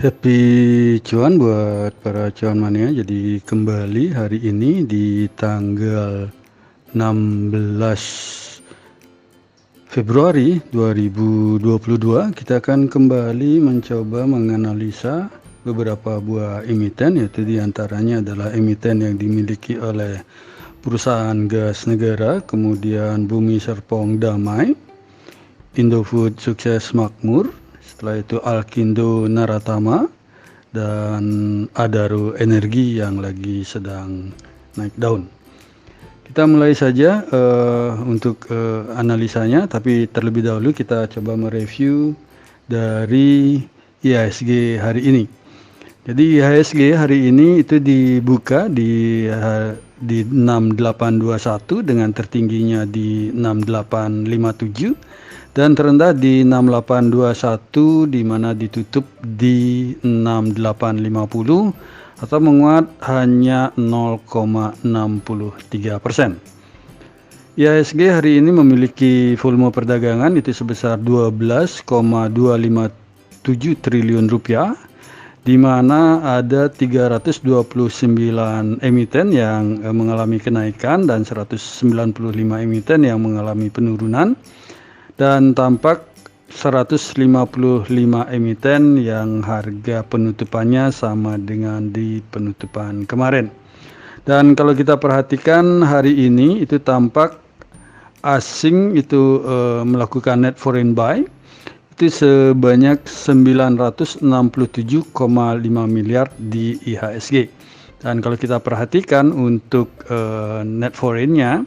Happy cuan buat para cuan mania. Jadi kembali hari ini di tanggal 16 Februari 2022 kita akan kembali mencoba menganalisa beberapa buah emiten, yaitu diantaranya adalah emiten yang dimiliki oleh perusahaan gas negara, kemudian Bumi Serpong Damai, Indofood Sukses Makmur, setelah itu Alkindo Naratama, dan Adaro Energi yang lagi sedang naik daun. Kita mulai saja untuk analisanya, tapi terlebih dahulu kita coba mereview dari IHSG hari ini. Jadi IHSG hari ini itu dibuka di 6821 dengan tertingginya di 6857 dan terendah di 6821, di mana ditutup di 6850 atau menguat hanya 0,63%. IHSG hari ini memiliki volume perdagangan itu sebesar 12,257 triliun rupiah, di mana ada 329 emiten yang mengalami kenaikan dan 195 emiten yang mengalami penurunan, dan tampak 155 emiten yang harga penutupannya sama dengan di penutupan kemarin. Dan kalau kita perhatikan hari ini itu tampak asing itu melakukan net foreign buy itu sebanyak 967,5 miliar di IHSG. Dan kalau kita perhatikan untuk net foreign-nya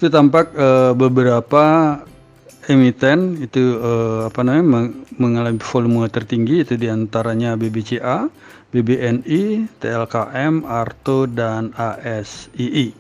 itu tampak beberapa emiten itu mengalami volume tertinggi, itu diantaranya BBCA, BBNI, TLKM, Arto, dan ASII.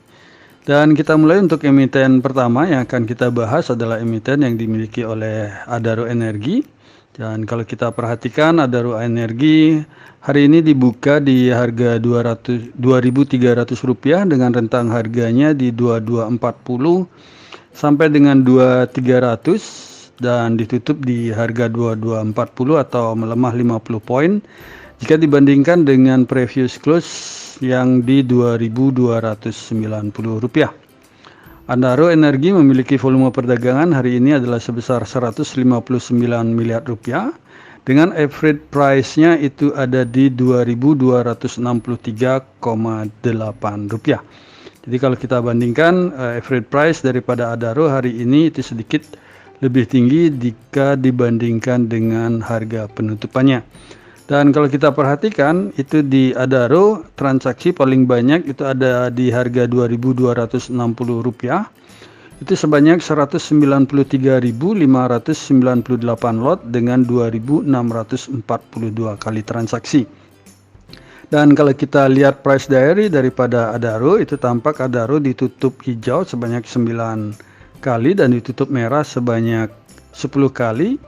Dan kita mulai untuk emiten pertama yang akan kita bahas adalah emiten yang dimiliki oleh Adaro Energi. Dan kalau kita perhatikan Adaro Energi hari ini dibuka di harga Rp2.300 dengan rentang harganya di 2240 sampai dengan 2300 dan ditutup di harga 2240 atau melemah 50 poin jika dibandingkan dengan previous close yang di Rp2.290. Adaro Energi memiliki volume perdagangan hari ini adalah sebesar Rp159 miliar dengan average price-nya itu ada di Rp2.263,8. Jadi kalau kita bandingkan average price daripada Adaro hari ini itu sedikit lebih tinggi jika dibandingkan dengan harga penutupannya. Dan kalau kita perhatikan itu di Adaro transaksi paling banyak itu ada di harga Rp2.260 itu sebanyak 193.598 lot dengan 2.642 kali transaksi. Dan kalau kita lihat price diary daripada Adaro itu tampak Adaro ditutup hijau sebanyak 9 kali dan ditutup merah sebanyak 10 kali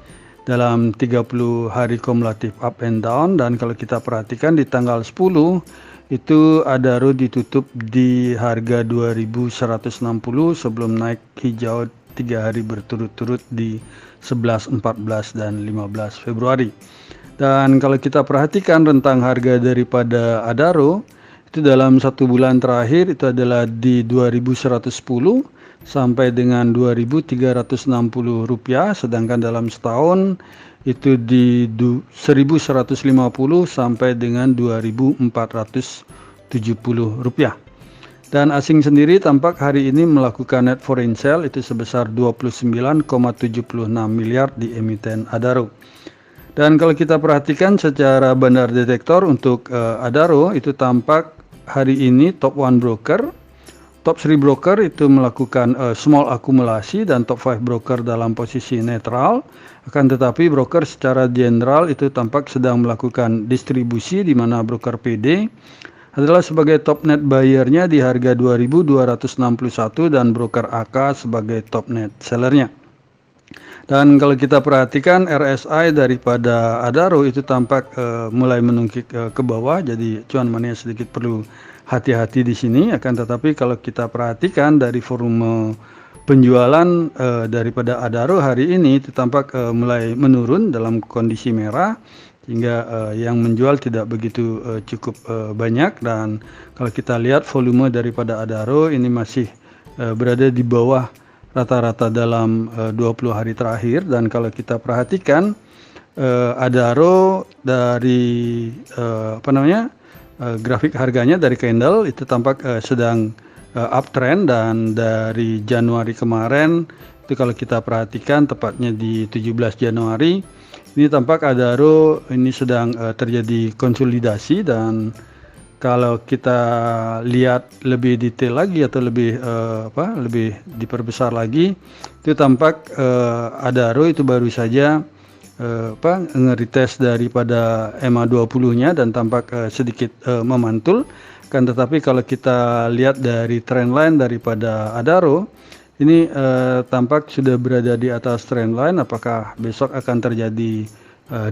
dalam 30 hari kumulatif up and down. Dan kalau kita perhatikan di tanggal 10 itu Adaro ditutup di harga 2.160 sebelum naik hijau 3 hari berturut-turut di 11, 14, dan 15 Februari. Dan kalau kita perhatikan rentang harga daripada Adaro itu dalam 1 bulan terakhir itu adalah di Rp2.110 sampai dengan Rp2.360, sedangkan dalam setahun itu di Rp1.150 sampai dengan Rp2.470. Dan asing sendiri tampak hari ini melakukan net foreign sale itu sebesar 29,76 miliar di emiten Adaro. Dan kalau kita perhatikan secara bandar detektor untuk Adaro itu tampak hari ini top 1 broker, top 3 broker itu melakukan small akumulasi dan top 5 broker dalam posisi netral. Akan tetapi broker secara general itu tampak sedang melakukan distribusi, di mana broker PD adalah sebagai top net buyer-nya di harga Rp2.261 dan broker AK sebagai top net seller-nya. Dan kalau kita perhatikan RSI daripada Adaro itu tampak mulai menungkik ke bawah, jadi cuan mania sedikit perlu hati-hati di sini. Akan tetapi kalau kita perhatikan dari volume penjualan daripada Adaro hari ini itu tampak mulai menurun dalam kondisi merah, sehingga yang menjual tidak begitu cukup banyak. Dan kalau kita lihat volume daripada Adaro ini masih berada di bawah rata-rata dalam 20 hari terakhir. Dan kalau kita perhatikan Adaro dari grafik harganya dari candle itu tampak sedang uptrend, dan dari Januari kemarin itu kalau kita perhatikan tepatnya di 17 Januari ini tampak Adaro ini sedang terjadi konsolidasi. Dan kalau kita lihat lebih detail lagi atau lebih diperbesar lagi, itu tampak Adaro itu baru saja nge-retest daripada MA20-nya dan tampak sedikit memantul. Kan tetapi kalau kita lihat dari trendline daripada Adaro ini tampak sudah berada di atas trendline. Apakah besok akan terjadi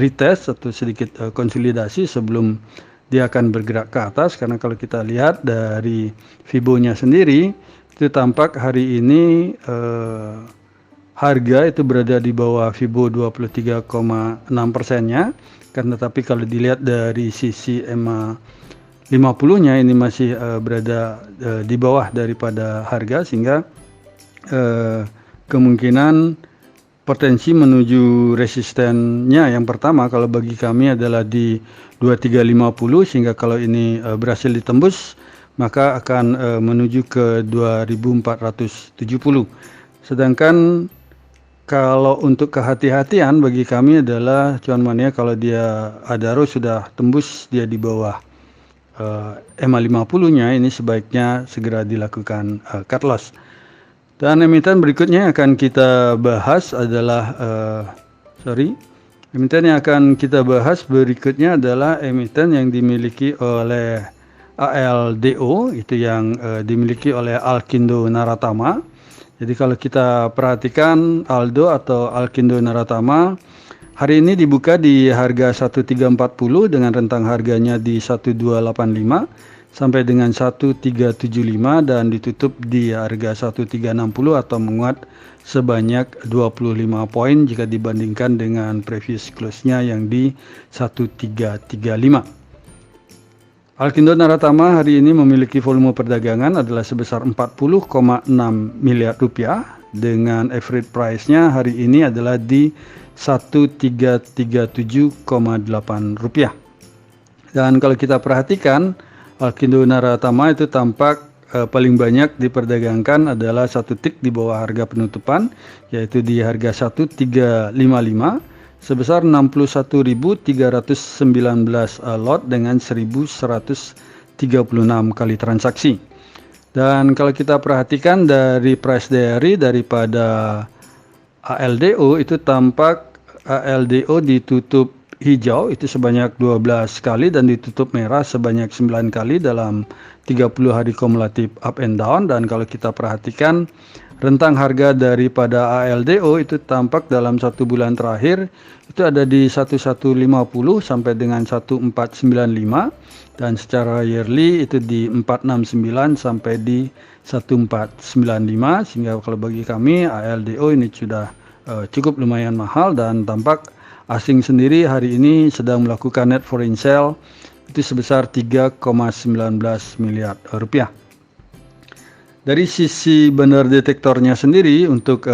retest atau sedikit konsolidasi sebelum dia akan bergerak ke atas? Karena kalau kita lihat dari Fibo-nya sendiri itu tampak hari ini harga itu berada di bawah Fibo 23,6%-nya. Kan tetapi kalau dilihat dari sisi EMA 50-nya ini masih berada di bawah daripada harga, sehingga kemungkinan potensi menuju resistennya yang pertama kalau bagi kami adalah di 2350, sehingga kalau ini berhasil ditembus maka akan menuju ke 2470. Sedangkan kalau untuk kehati-hatian bagi kami adalah cuan mania kalau dia Adaro sudah tembus dia di bawah EMA 50-nya ini sebaiknya segera dilakukan cut loss. Dan emiten berikutnya yang akan kita bahas adalah emiten yang akan kita bahas berikutnya adalah emiten yang dimiliki oleh ALDO, itu yang dimiliki oleh Alkindo Naratama. Jadi kalau kita perhatikan Aldo atau Alkindo Naratama hari ini dibuka di harga 1340 dengan rentang harganya di 1285 sampai dengan 1375 dan ditutup di harga 1360 atau menguat sebanyak 25 poin jika dibandingkan dengan previous close-nya yang di 1335. Alkindo Naratama hari ini memiliki volume perdagangan adalah sebesar 40,6 miliar rupiah dengan average price-nya hari ini adalah di 1337,8 rupiah. Dan kalau kita perhatikan Alkindo Naratama itu tampak paling banyak diperdagangkan adalah satu tik di bawah harga penutupan, yaitu di harga 1355 sebesar 61.319 lot dengan 1.136 kali transaksi. Dan kalau kita perhatikan dari price diary daripada ALDO itu tampak ALDO ditutup hijau itu sebanyak 12 kali dan ditutup merah sebanyak 9 kali dalam 30 hari kumulatif up and down. Dan kalau kita perhatikan rentang harga daripada ALDO itu tampak dalam satu bulan terakhir itu ada di 1150 sampai dengan 1495 dan secara yearly itu di 469 sampai di 1495, sehingga kalau bagi kami ALDO ini sudah cukup lumayan mahal. Dan tampak asing sendiri hari ini sedang melakukan net foreign sale itu sebesar 3,19 miliar rupiah. Dari sisi benar detektornya sendiri untuk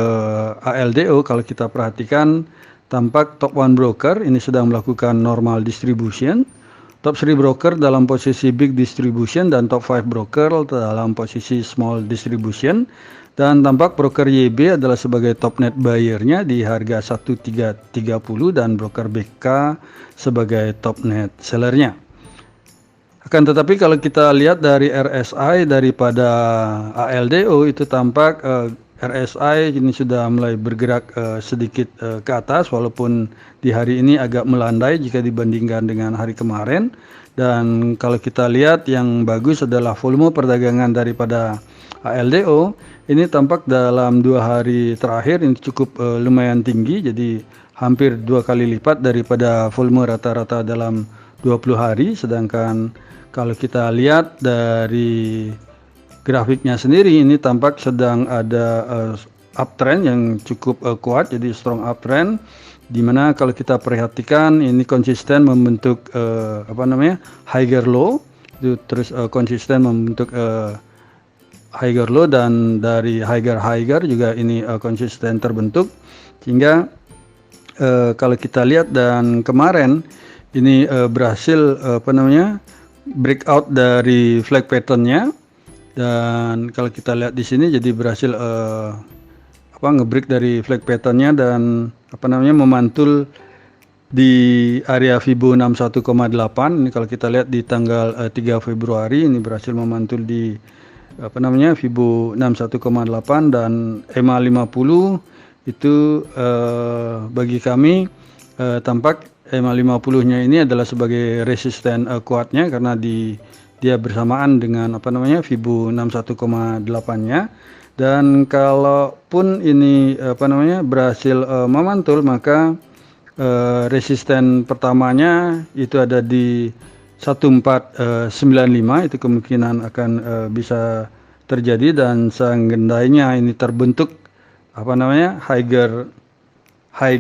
ALDO kalau kita perhatikan tampak top 1 broker ini sedang melakukan normal distribution, top 3 broker dalam posisi big distribution dan top 5 broker dalam posisi small distribution. Dan tampak broker YB adalah sebagai top net buyer-nya di harga 1330 dan broker BK sebagai top net seller-nya. Akan tetapi kalau kita lihat dari RSI daripada ALDO itu tampak RSI ini sudah mulai bergerak sedikit ke atas walaupun di hari ini agak melandai jika dibandingkan dengan hari kemarin. Dan kalau kita lihat yang bagus adalah volume perdagangan daripada ALDO ini tampak dalam 2 hari terakhir ini cukup lumayan tinggi, jadi hampir 2 kali lipat daripada volume rata-rata dalam 20 hari. Sedangkan kalau kita lihat dari grafiknya sendiri ini tampak sedang ada uptrend yang cukup kuat, jadi strong uptrend. di mana kalau kita perhatikan ini konsisten membentuk higher low, itu terus konsisten membentuk higher low, dan dari higher juga ini konsisten terbentuk, sehingga kalau kita lihat dan kemarin ini berhasil breakout dari flag patternnya, dan kalau kita lihat di sini jadi berhasil ngebreak dari flag patternnya dan memantul di area Fibo 61,8. Ini kalau kita lihat di tanggal 3 Februari ini berhasil memantul di Fibo 61,8, dan EMA 50 itu bagi kami tampak EMA 50-nya ini adalah sebagai resisten kuatnya, karena dia bersamaan dengan Fibo 61,8-nya. Dan kalaupun ini berhasil memantul, maka resisten pertamanya itu ada di 1495, itu kemungkinan akan bisa terjadi, dan seandainya ini terbentuk high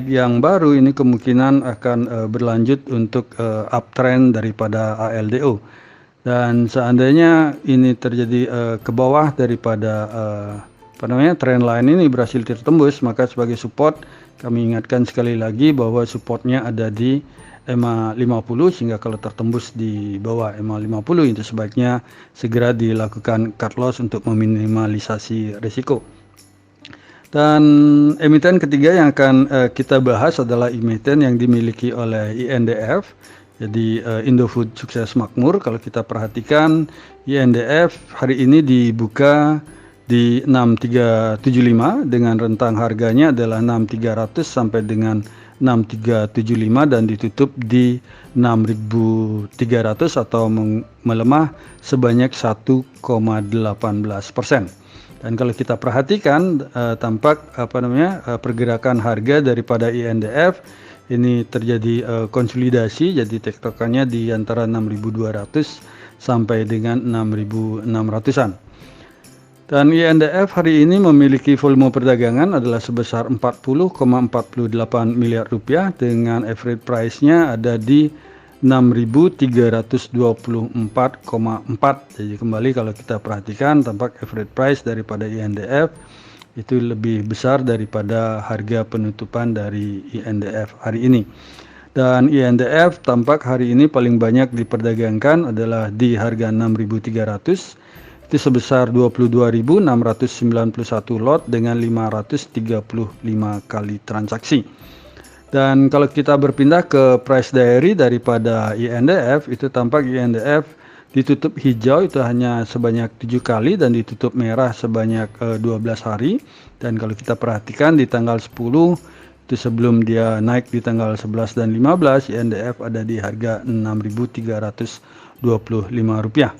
yang baru, ini kemungkinan akan berlanjut untuk uptrend daripada ALDO. Dan seandainya ini terjadi ke bawah daripada trend line ini berhasil tertembus, maka sebagai support kami ingatkan sekali lagi bahwa supportnya ada di EMA 50, sehingga kalau tertembus di bawah EMA 50 itu sebaiknya segera dilakukan cut loss untuk meminimalisasi risiko. Dan emiten ketiga yang akan kita bahas adalah emiten yang dimiliki oleh INDF, jadi Indofood Sukses Makmur. Kalau kita perhatikan INDF hari ini dibuka di 6375 dengan rentang harganya adalah 6300 sampai dengan 6375, dan ditutup di 6300 atau melemah sebanyak 1,18%. Dan kalau kita perhatikan tampak pergerakan harga daripada INDF ini terjadi konsolidasi, jadi tektokannya di antara 6.200 sampai dengan 6.600-an. Dan INDF hari ini memiliki volume perdagangan adalah sebesar 40,48 miliar rupiah dengan average price-nya ada di 6.324,4. Jadi kembali kalau kita perhatikan tampak average price daripada INDF itu lebih besar daripada harga penutupan dari INDF hari ini. Dan INDF tampak hari ini paling banyak diperdagangkan adalah di harga 6.300, itu sebesar 22.691 lot dengan 535 kali transaksi. Dan kalau kita berpindah ke price diary daripada INDF, itu tampak INDF ditutup hijau itu hanya sebanyak 7 kali dan ditutup merah sebanyak 12 hari. Dan kalau kita perhatikan di tanggal 10 itu sebelum dia naik di tanggal 11 dan 15, INDF ada di harga 6.325 rupiah.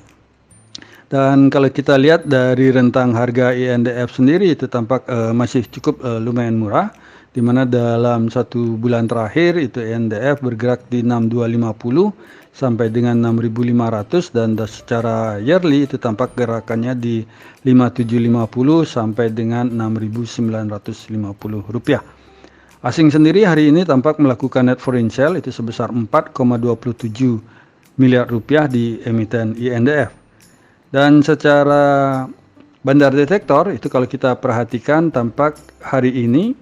Dan kalau kita lihat dari rentang harga INDF sendiri itu tampak masih cukup lumayan murah, di mana dalam 1 bulan terakhir itu INDF bergerak di 6250 sampai dengan 6500, dan secara yearly itu tampak gerakannya di 5750 sampai dengan 6950 rupiah. Asing sendiri hari ini tampak melakukan net foreign sale itu sebesar 4,27 miliar rupiah di emiten INDF. Dan secara bandar detektor itu kalau kita perhatikan tampak hari ini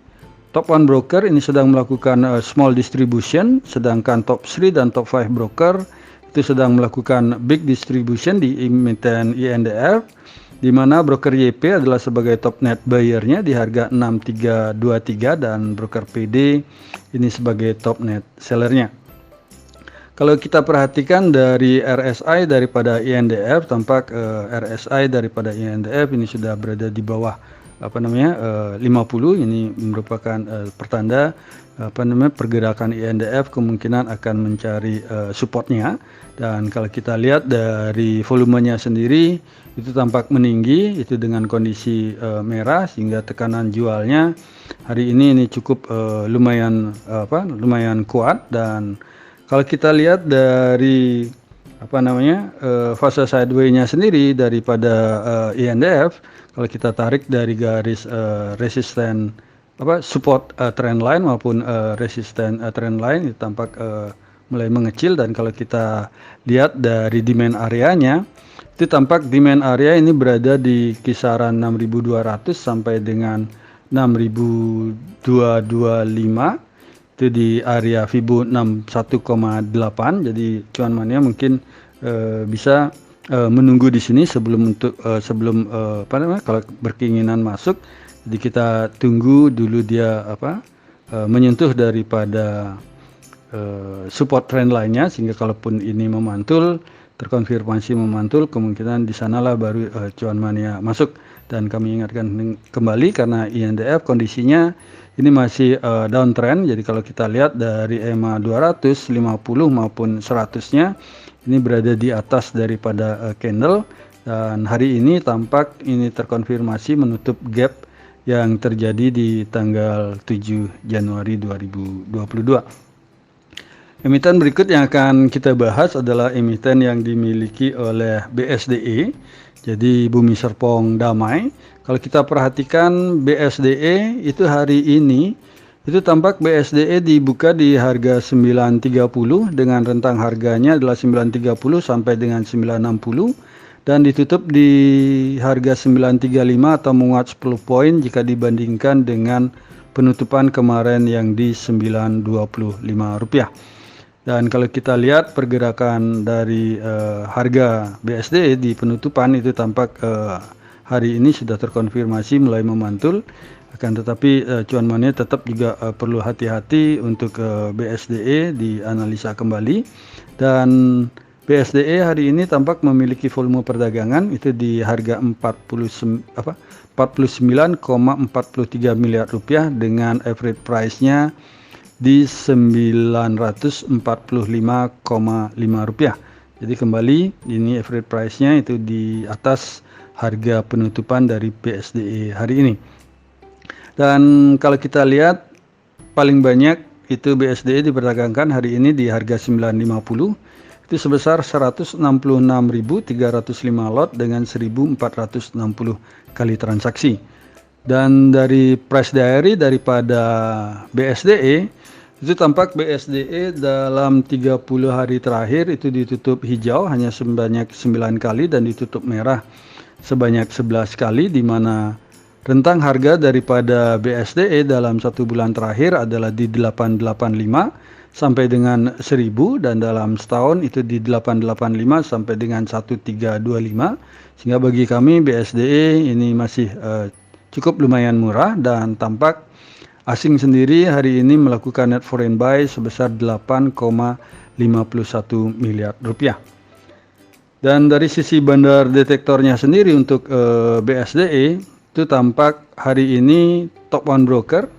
top 1 broker ini sedang melakukan small distribution, sedangkan top 3 dan top 5 broker itu sedang melakukan big distribution di emiten INDF, di mana broker YP adalah sebagai top net buyer-nya di harga 6323 dan broker PD ini sebagai top net seller-nya. Kalau kita perhatikan dari RSI daripada INDF, tampak RSI daripada INDF ini sudah berada di bawah 50. Ini merupakan pertanda pergerakan INDF kemungkinan akan mencari supportnya. Dan kalau kita lihat dari volumenya sendiri itu tampak meninggi itu dengan kondisi merah, sehingga tekanan jualnya hari ini cukup lumayan kuat. Dan kalau kita lihat dari fase sideways-nya sendiri daripada INDF, kalau kita tarik dari garis resisten support trend line maupun resisten trend line itu tampak mulai mengecil, dan kalau kita lihat dari demand areanya itu tampak demand area ini berada di kisaran 6.200 sampai dengan 6.225, itu di area Fibo 61,8. Jadi cuan mania mungkin bisa menunggu di sini sebelum kalau berkeinginan masuk. Jadi kita tunggu dulu dia menyentuh daripada support trend lainnya, sehingga kalaupun ini memantul, terkonfirmasi memantul, kemungkinan di sanalah baru cuan mania masuk. Dan kami ingatkan kembali karena INDF kondisinya ini masih downtrend. Jadi kalau kita lihat dari EMA 250 maupun 100-nya ini berada di atas daripada candle, dan hari ini tampak ini terkonfirmasi menutup gap yang terjadi di tanggal 7 Januari 2022. Emiten berikut yang akan kita bahas adalah emiten yang dimiliki oleh BSDE, jadi Bumi Serpong Damai. Kalau kita perhatikan BSDE itu hari ini, itu tampak BSDE dibuka di harga 930 dengan rentang harganya adalah 930 sampai dengan 960, dan ditutup di harga 935 atau menguat 10 poin jika dibandingkan dengan penutupan kemarin yang di 925 rupiah. Dan kalau kita lihat pergerakan dari harga BSDE di penutupan itu tampak hari ini sudah terkonfirmasi mulai memantul. Akan tetapi cuan mania tetap juga perlu hati-hati untuk BSDE dianalisa kembali. Dan BSDE hari ini tampak memiliki volume perdagangan itu di harga 49,43 miliar rupiah dengan average price-nya di 945,5 rupiah. Jadi kembali ini average price-nya itu di atas harga penutupan dari BSDE hari ini. Dan kalau kita lihat paling banyak itu BSDE diperdagangkan hari ini di harga 950, itu sebesar 166.305 lot dengan 1.460 kali transaksi. Dan dari price diary daripada BSDE itu tampak BSDE dalam 30 hari terakhir itu ditutup hijau hanya sebanyak 9 kali dan ditutup merah sebanyak 11 kali, di mana rentang harga daripada BSDE dalam 1 bulan terakhir adalah di 885 sampai dengan 1000, dan dalam setahun itu di 885 sampai dengan 1325, sehingga bagi kami BSDE ini masih cukup lumayan murah. Dan tampak asing sendiri hari ini melakukan net foreign buy sebesar 8,51 miliar rupiah. Dan dari sisi bandar detektornya sendiri untuk BSDE itu tampak hari ini top 1 broker,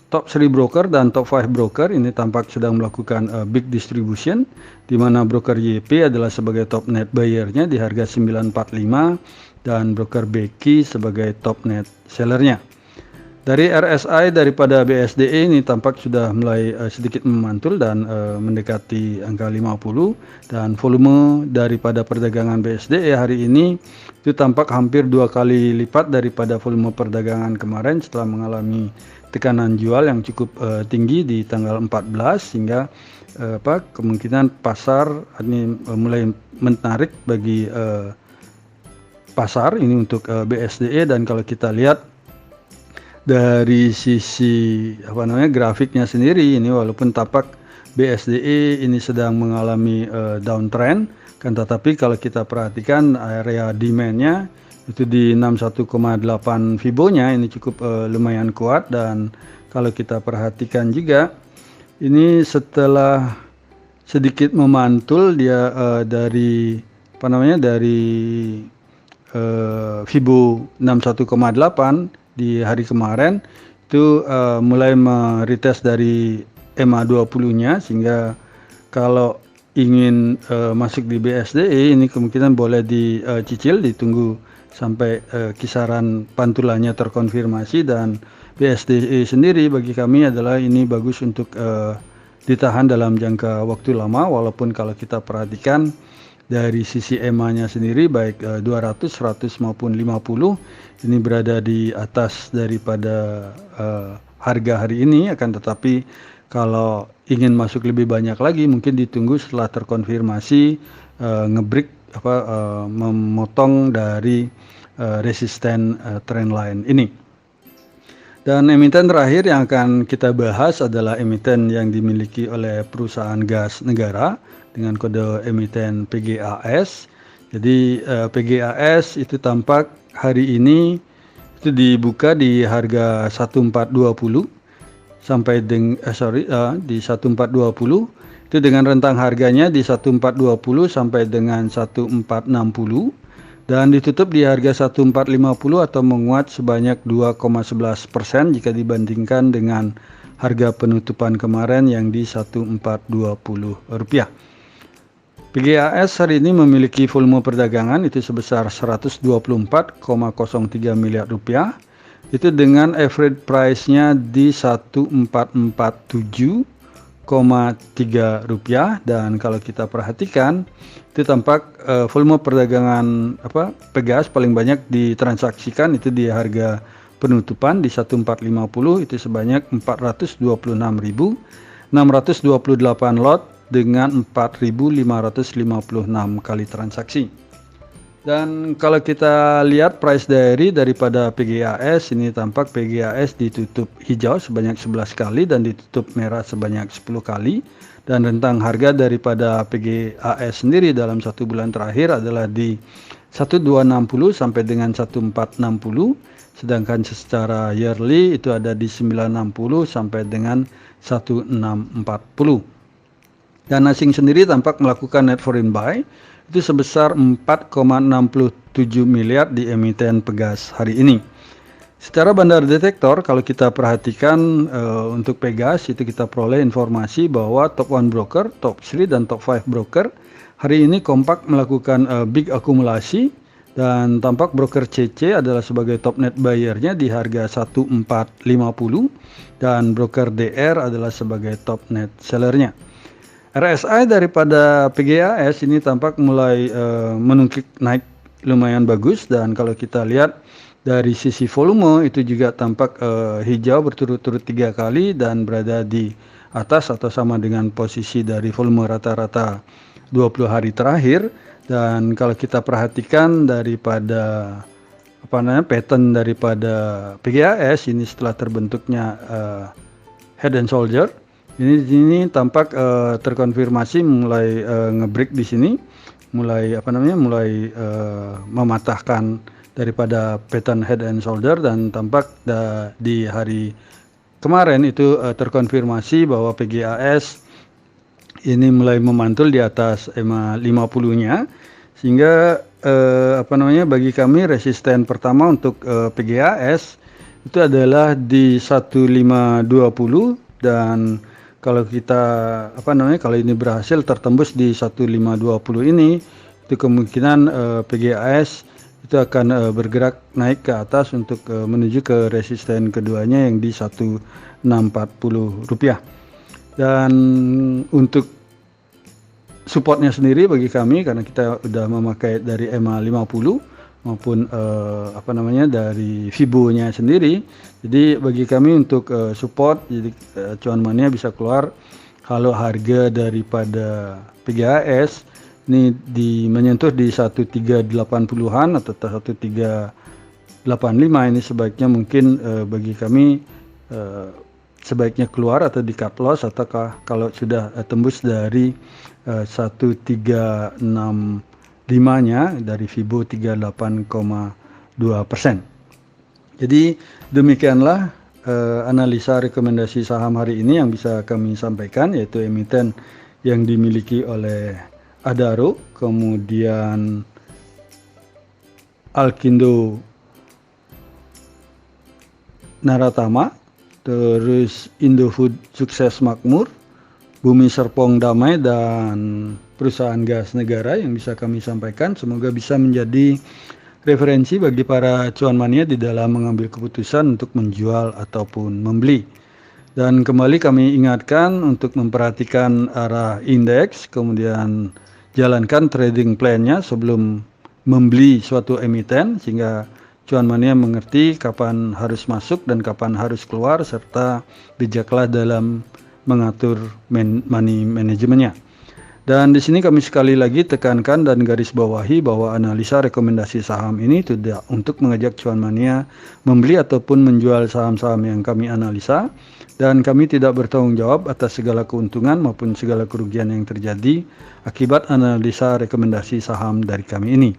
top 3 broker dan top 5 broker ini tampak sedang melakukan big distribution, di mana broker YP adalah sebagai top net buyer-nya di harga 945 dan broker Beki sebagai top net sellernya. Dari RSI daripada BSDE ini tampak sudah mulai sedikit memantul dan mendekati angka 50, dan volume daripada perdagangan BSDE hari ini itu tampak hampir 2 kali lipat daripada volume perdagangan kemarin setelah mengalami tekanan jual yang cukup tinggi di tanggal 14, sehingga kemungkinan pasar ini mulai menarik bagi pasar ini untuk BSDE. Dan kalau kita lihat dari sisi grafiknya sendiri ini, walaupun tampak BSDE ini sedang mengalami downtrend, kan tetapi kalau kita perhatikan area demand-nya itu di 61,8 Fibo-nya ini cukup lumayan kuat. Dan kalau kita perhatikan juga ini setelah sedikit memantul dia dari Fibo 61,8 di hari kemarin itu mulai meretest dari EMA 20-nya, sehingga kalau ingin masuk di BSDE ini kemungkinan boleh dicicil, ditunggu sampai kisaran pantulannya terkonfirmasi. Dan BSDE sendiri bagi kami adalah ini bagus untuk ditahan dalam jangka waktu lama, walaupun kalau kita perhatikan dari sisi EMA-nya sendiri baik 200, 100 maupun 50 ini berada di atas daripada harga hari ini, akan tetapi kalau ingin masuk lebih banyak lagi mungkin ditunggu setelah terkonfirmasi memotong dari resisten trendline ini. Dan emiten terakhir yang akan kita bahas adalah emiten yang dimiliki oleh perusahaan gas negara dengan kode emiten PGAS. Jadi PGAS itu tampak hari ini itu dibuka di harga 1420 sampai di 1420 itu dengan rentang harganya di 1420 sampai dengan 1460 dan ditutup di harga 1450 atau menguat sebanyak 2,11% jika dibandingkan dengan harga penutupan kemarin yang di 1420 rupiah. PGAS hari ini memiliki volume perdagangan itu sebesar 124,03 miliar rupiah. Itu dengan average price-nya di 1447,3 rupiah, dan kalau kita perhatikan itu tampak volume perdagangan PGAS paling banyak ditransaksikan itu di harga penutupan di 1450 itu sebanyak 426.628 lot dengan 4.556 kali transaksi. Dan kalau kita lihat price daripada PGAS ini tampak PGAS ditutup hijau sebanyak 11 kali dan ditutup merah sebanyak 10 kali. Dan rentang harga daripada PGAS sendiri dalam satu bulan terakhir adalah di 1260 sampai dengan 1460. Sedangkan secara yearly itu ada di 960 sampai dengan 1640. Dan asing sendiri tampak melakukan net foreign buy itu sebesar 4,67 miliar di emiten Pegas hari ini. Secara bandar detektor kalau kita perhatikan untuk Pegas itu kita peroleh informasi bahwa top 1 broker, top 3 dan top 5 broker hari ini kompak melakukan big akumulasi dan tampak broker CC adalah sebagai top net buyer-nya di harga 1450 dan broker DR adalah sebagai top net seller-nya. RSI daripada PGAS ini tampak mulai menungkik naik lumayan bagus, dan kalau kita lihat dari sisi volume itu juga tampak hijau berturut-turut 3 kali dan berada di atas atau sama dengan posisi dari volume rata-rata 20 hari terakhir. Dan kalau kita perhatikan daripada pattern daripada PGAS ini setelah terbentuknya head and shoulder ini tampak terkonfirmasi mulai ngebreak di sini, mulai mematahkan daripada pattern head and shoulder, dan tampak di hari kemarin itu terkonfirmasi bahwa PGAS ini mulai memantul di atas EMA 50-nya, sehingga bagi kami resisten pertama untuk PGAS itu adalah di 1520, dan kalau kita kalau ini berhasil tertembus di 1520 ini, itu kemungkinan PGAS itu akan bergerak naik ke atas untuk menuju ke resisten keduanya yang di 1640 rupiah. Dan untuk supportnya sendiri bagi kami, karena kita sudah memakai dari EMA 50 maupun dari Fibo-nya sendiri, jadi bagi kami untuk support, jadi Cuan Mania bisa keluar kalau harga daripada PGAS ini menyentuh di 1380-an atau 1385, ini sebaiknya mungkin bagi kami sebaiknya keluar atau di cut loss, ataukah kalau sudah tembus dari 1365-nya dari Fibo 38,2%. Jadi demikianlah analisa rekomendasi saham hari ini yang bisa kami sampaikan, yaitu emiten yang dimiliki oleh Adaro, kemudian Alkindo Naratama, terus Indofood Sukses Makmur, Bumi Serpong Damai, dan perusahaan gas negara yang bisa kami sampaikan. Semoga bisa menjadi referensi bagi para cuan mania di dalam mengambil keputusan untuk menjual ataupun membeli. Dan kembali kami ingatkan untuk memperhatikan arah indeks, kemudian jalankan trading plan-nya sebelum membeli suatu emiten, sehingga cuan mania mengerti kapan harus masuk dan kapan harus keluar, serta bijaklah dalam mengatur money manajemennya. Dan di sini kami sekali lagi tekankan dan garis bawahi bahwa analisa rekomendasi saham ini tidak untuk mengajak cuan mania membeli ataupun menjual saham-saham yang kami analisa, dan kami tidak bertanggung jawab atas segala keuntungan maupun segala kerugian yang terjadi akibat analisa rekomendasi saham dari kami ini.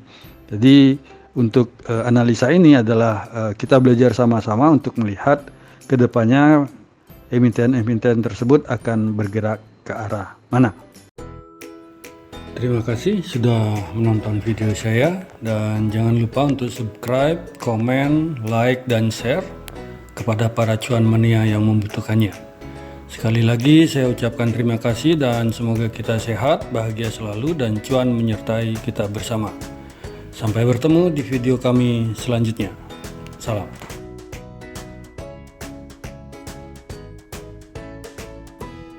Jadi untuk analisa ini adalah kita belajar sama-sama untuk melihat kedepannya emiten-emiten tersebut akan bergerak ke arah mana. Terima kasih sudah menonton video saya, dan jangan lupa untuk subscribe, komen, like, dan share kepada para cuan mania yang membutuhkannya. Sekali lagi saya ucapkan terima kasih dan semoga kita sehat, bahagia selalu, dan cuan menyertai kita bersama. Sampai bertemu di video kami selanjutnya. Salam.